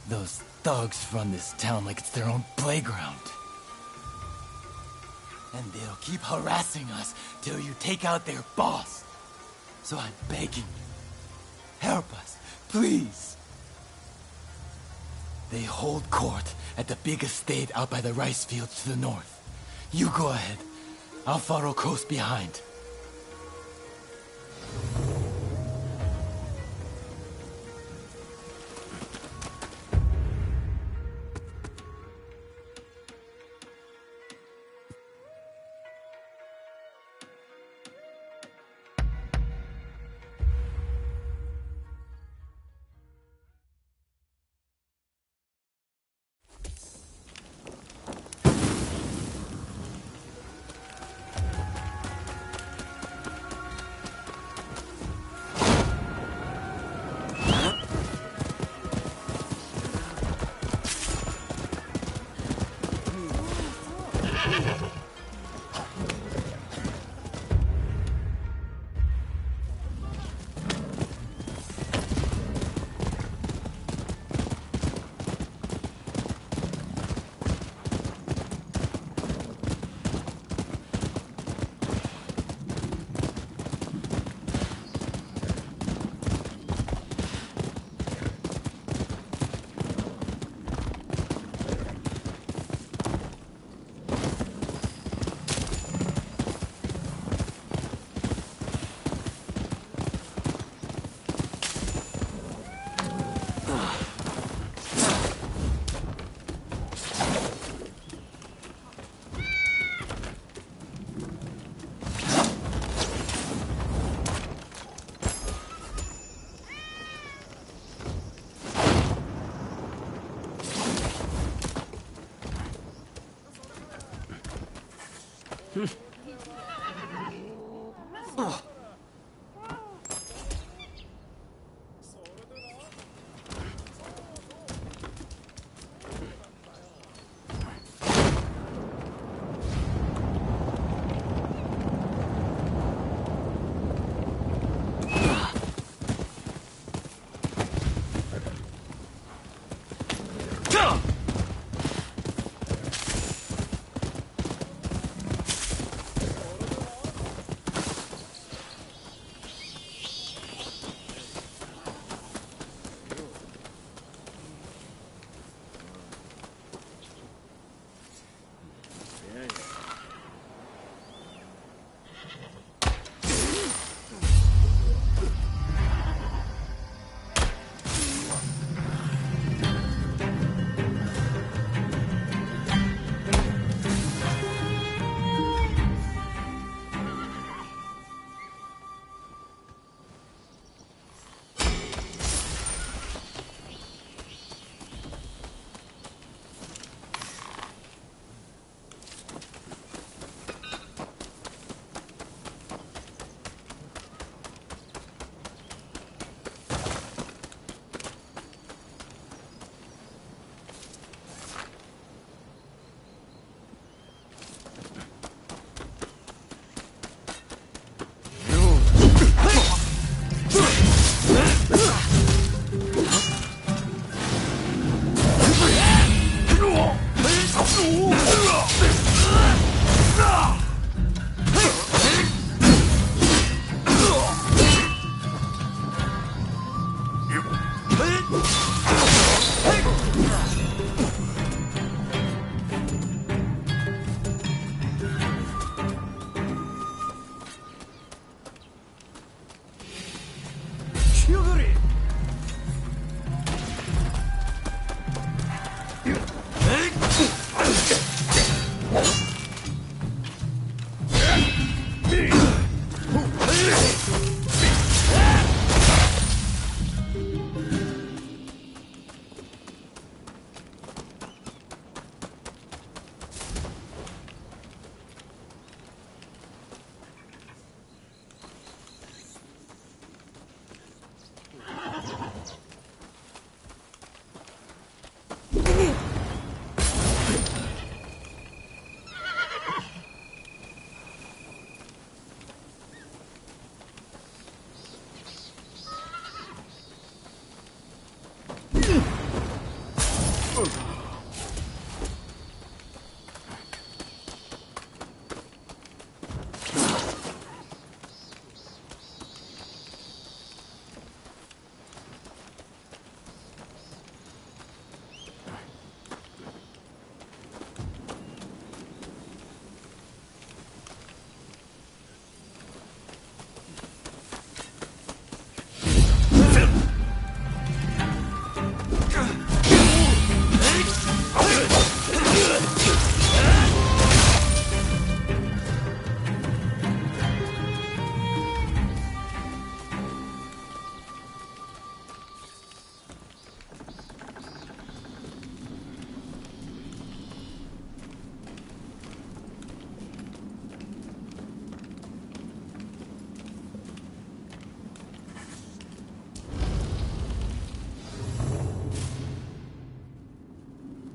Those thugs run this town like it's their own playground. And they'll keep harassing us till you take out their boss. So I'm begging you, help us, please. They hold court at the big estate out by the rice fields to the north. You go ahead. I'll follow close behind.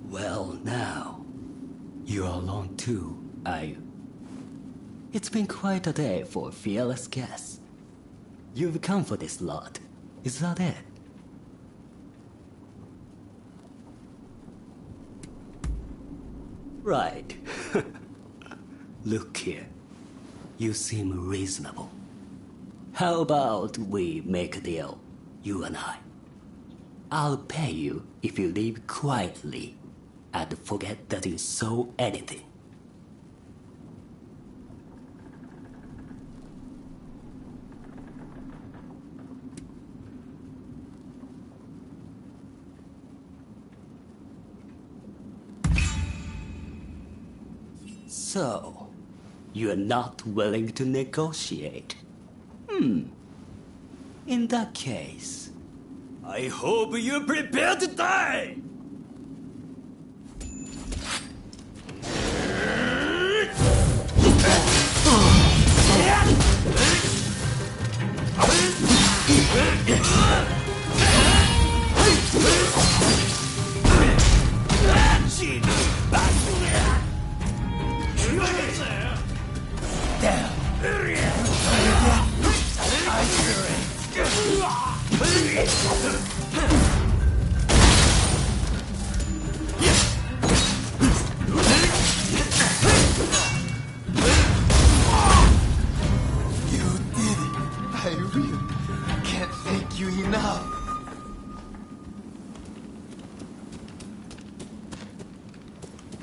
Well, now, you're alone too, are you? It's been quite a day for a fearless guest. You've come for this lot, is that it? Right. Look here, you seem reasonable. How about we make a deal, you and I? I'll pay you if you leave quietly and forget that you saw anything. So, you're not willing to negotiate? In that case, I hope you're prepared to die!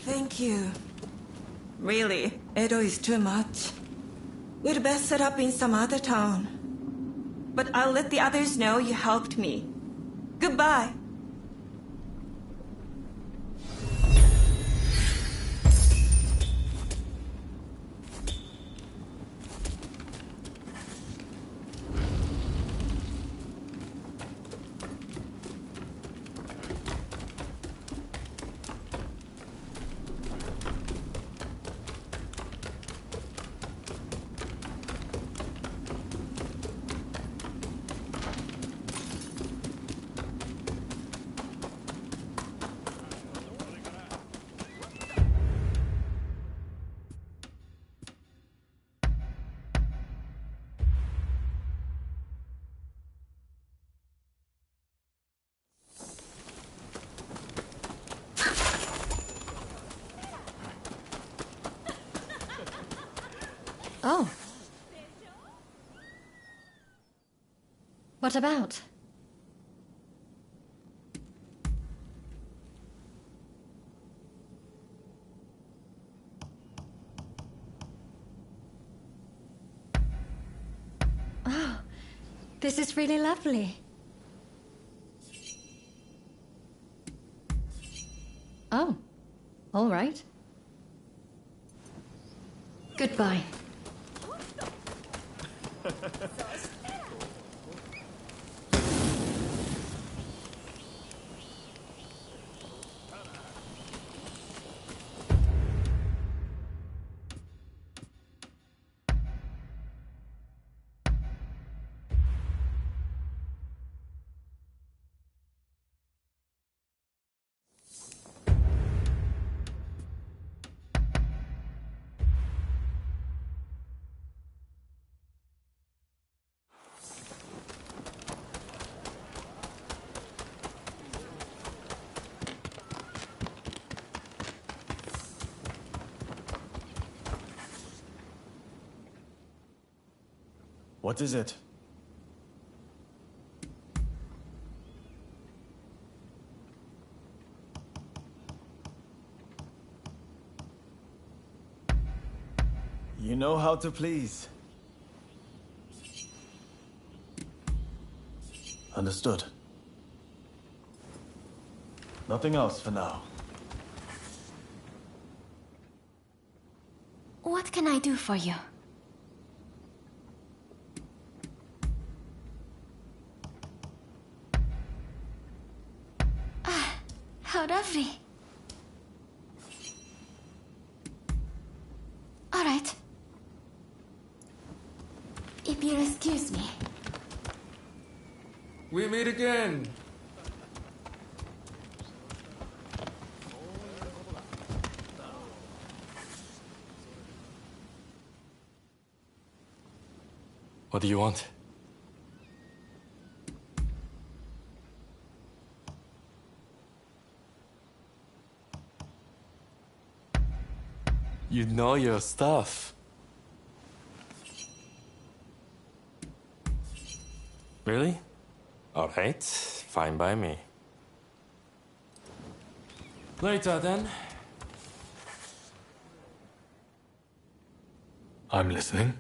Thank you. Really, Edo is too much. We'd best set up in some other town. But I'll let the others know you helped me. Goodbye. Oh. What about? Oh, this is really lovely. Oh, all right. Goodbye. What is it? You know how to please. Understood. Nothing else for now. What can I do for you? Ah, how lovely. All right. If you'll excuse me. We meet again. What do you want? You know your stuff. Really? All right, fine by me. Later then. I'm listening.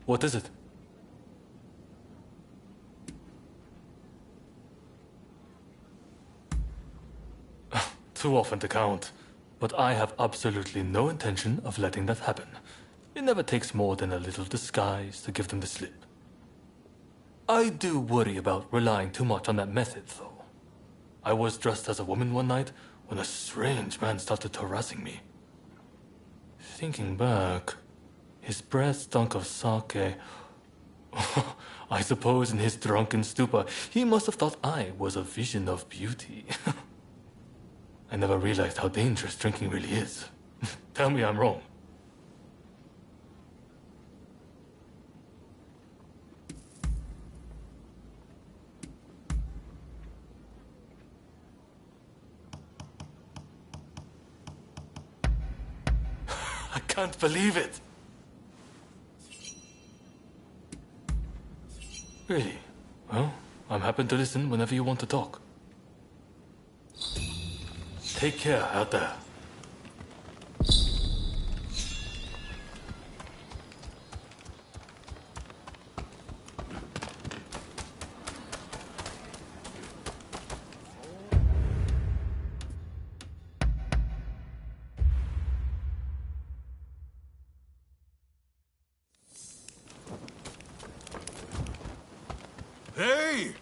What is it? Too often to count, but I have absolutely no intention of letting that happen. It never takes more than a little disguise to give them the slip. I do worry about relying too much on that method, though. I was dressed as a woman one night when a strange man started harassing me. Thinking back, his breath stunk of sake. I suppose in his drunken stupor, he must have thought I was a vision of beauty. I never realized how dangerous drinking really is. Tell me I'm wrong. I can't believe it. Really? Well, I'm happy to listen whenever you want to talk. Take care out there. Hey!